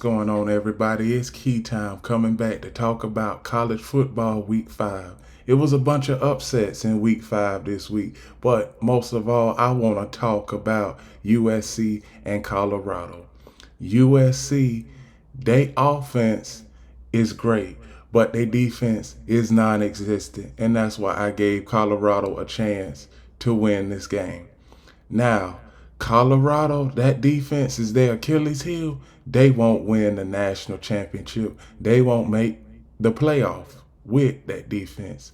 going on, everybody? It's Key Time coming back to talk about college football week 5. It was a bunch of upsets in week 5 this week, but most of all, I want to talk about USC and Colorado. USC, they offense is great, but their defense is non existent, and that's why I gave Colorado a chance to win this game. Now, Colorado, that defense is their Achilles heel. They won't win the national championship. They won't make the playoff with that defense.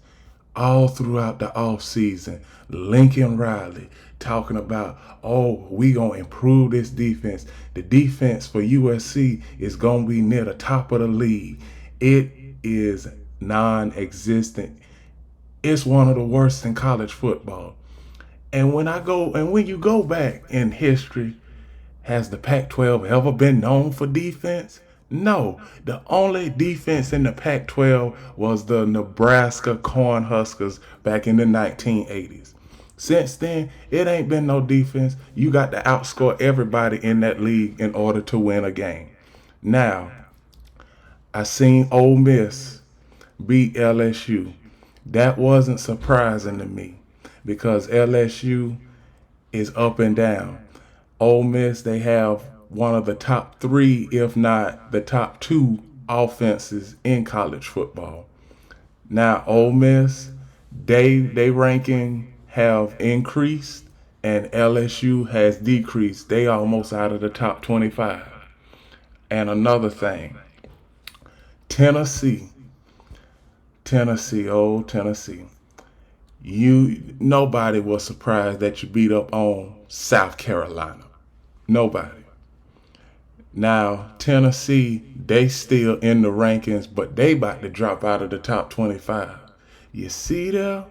All throughout the offseason, Lincoln Riley talking about, oh, we going to improve this defense. The defense for USC is going to be near the top of the league. It is non existent. It's one of the worst in college football. And when you go back in history, has the Pac-12 ever been known for defense? No. The only defense in the Pac-12 was the Nebraska Cornhuskers back in the 1980s. Since then, it ain't been no defense. You got to outscore everybody in that league in order to win a game. Now, I seen Ole Miss beat LSU. That wasn't surprising to me because LSU is up and down. Ole Miss, they have one of the top 3, if not the top 2 offenses in college football. Now, Ole Miss, they ranking have increased and LSU has decreased. They almost out of the top 25. And another thing, Tennessee, oh Tennessee. Nobody was surprised that you beat up on South Carolina. Nobody. Now, Tennessee, they still in the rankings, but they about to drop out of the top 25. You see there?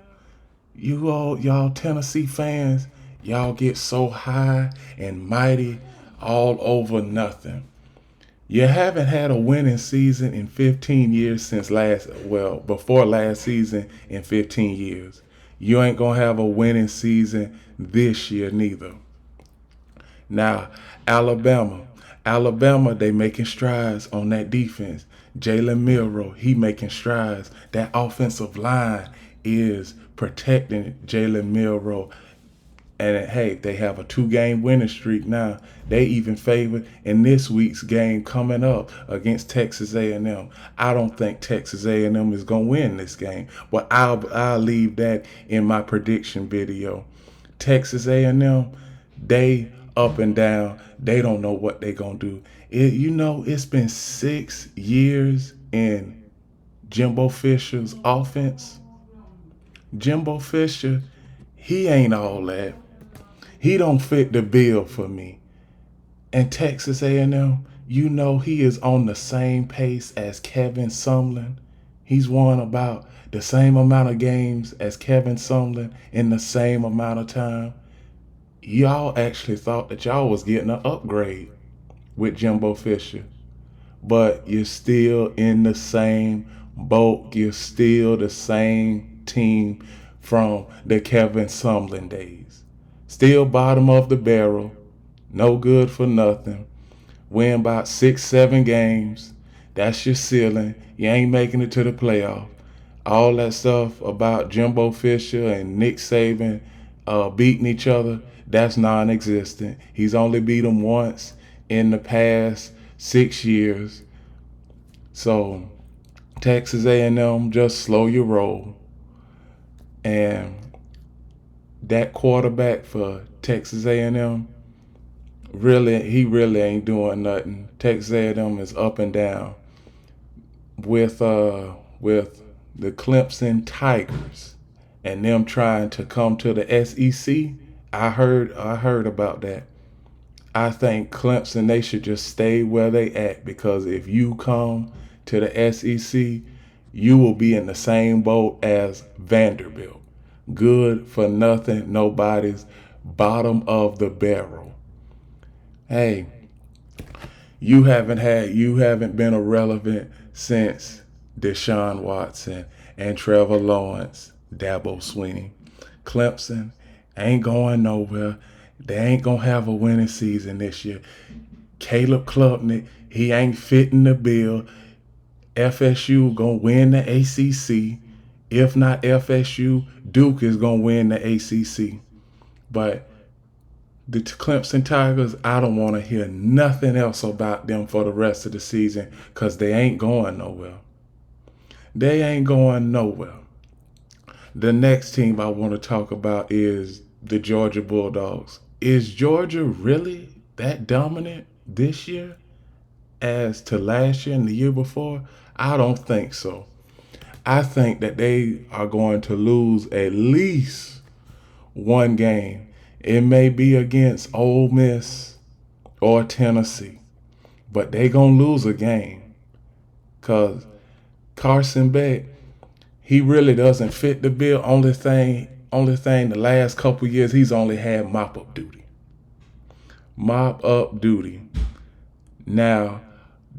Y'all Tennessee fans, y'all get so high and mighty all over nothing. You haven't had a winning season in 15 years before last season in 15 years. You ain't going to have a winning season this year neither. Now, Alabama, they making strides on that defense. Jalen Milroe, he making strides. That offensive line is protecting Jalen Milroe. And hey, they have a 2-game winning streak now. They even favored in this week's game coming up against Texas A&M. I don't think Texas A&M is gonna win this game, but I'll leave that in my prediction video. Texas A&M, they up and down. They don't know what they gonna do. It's been 6 years in Jimbo Fisher's offense. Jimbo Fisher, he ain't all that. He don't fit the bill for me. And Texas A&M, he is on the same pace as Kevin Sumlin. He's won about the same amount of games as Kevin Sumlin in the same amount of time. Y'all actually thought that y'all was getting an upgrade with Jimbo Fisher. But you're still in the same boat. You're still the same team from the Kevin Sumlin days. Still bottom of the barrel, no good for nothing. Win about 6-7 games. That's your ceiling. You ain't making it to the playoff. All that stuff about Jimbo Fisher and Nick Saban beating each other, that's non-existent. He's only beat them once in the past 6 years. So Texas A&M, just slow your roll. And that quarterback for Texas A&M, he really ain't doing nothing. Texas A&M is up and down with the Clemson Tigers and them trying to come to the SEC. I heard about that. I think Clemson, they should just stay where they at, because if you come to the SEC, you will be in the same boat as Vanderbilt. Good for nothing, nobody's, bottom of the barrel. Hey, you haven't been irrelevant since Deshaun Watson and Trevor Lawrence, Dabo Swinney. Clemson ain't going nowhere. They ain't gonna have a winning season this year. Caleb Klubnik, He ain't fitting the bill. FSU gonna win the ACC. If not FSU, Duke is gonna win the ACC. But the Clemson Tigers, I don't want to hear nothing else about them for the rest of the season because they ain't going nowhere. They ain't going nowhere. The next team I want to talk about is the Georgia Bulldogs. Is Georgia really that dominant this year as to last year and the year before? I don't think so. I think that they are going to lose at least one game. It may be against Ole Miss or Tennessee, but they gonna lose a game because Carson Beck, he really doesn't fit the bill. Only thing, the last couple years he's only had mop up duty. Mop up duty. Now,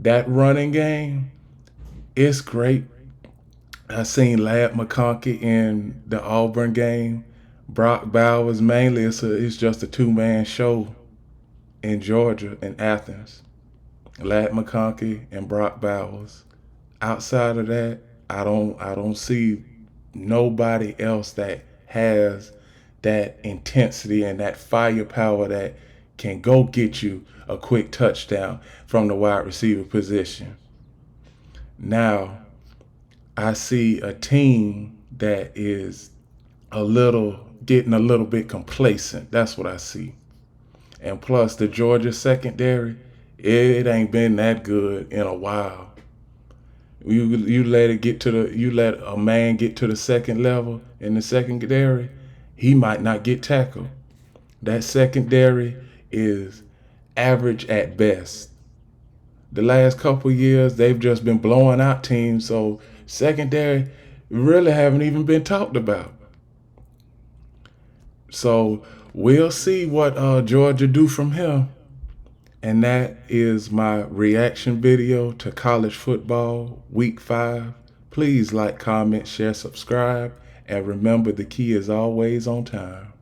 that running game, it's great. I seen Ladd McConkey in the Auburn game. Brock Bowers mainly it's just a two-man show in Georgia in Athens. Ladd McConkey and Brock Bowers. Outside of that, I don't see nobody else that has that intensity and that firepower that can go get you a quick touchdown from the wide receiver position. Now, I see a team that is getting a little bit complacent. That's what I see. And plus the Georgia secondary, it ain't been that good in a while. You let a man get to the second level in the secondary, he might not get tackled. That secondary is average at best. The last couple years, they've just been blowing out teams, so secondary really haven't even been talked about. So we'll see what Georgia do from here. And that is my reaction video to college football week 5. Please like, comment, share, subscribe, and remember the key is always on time.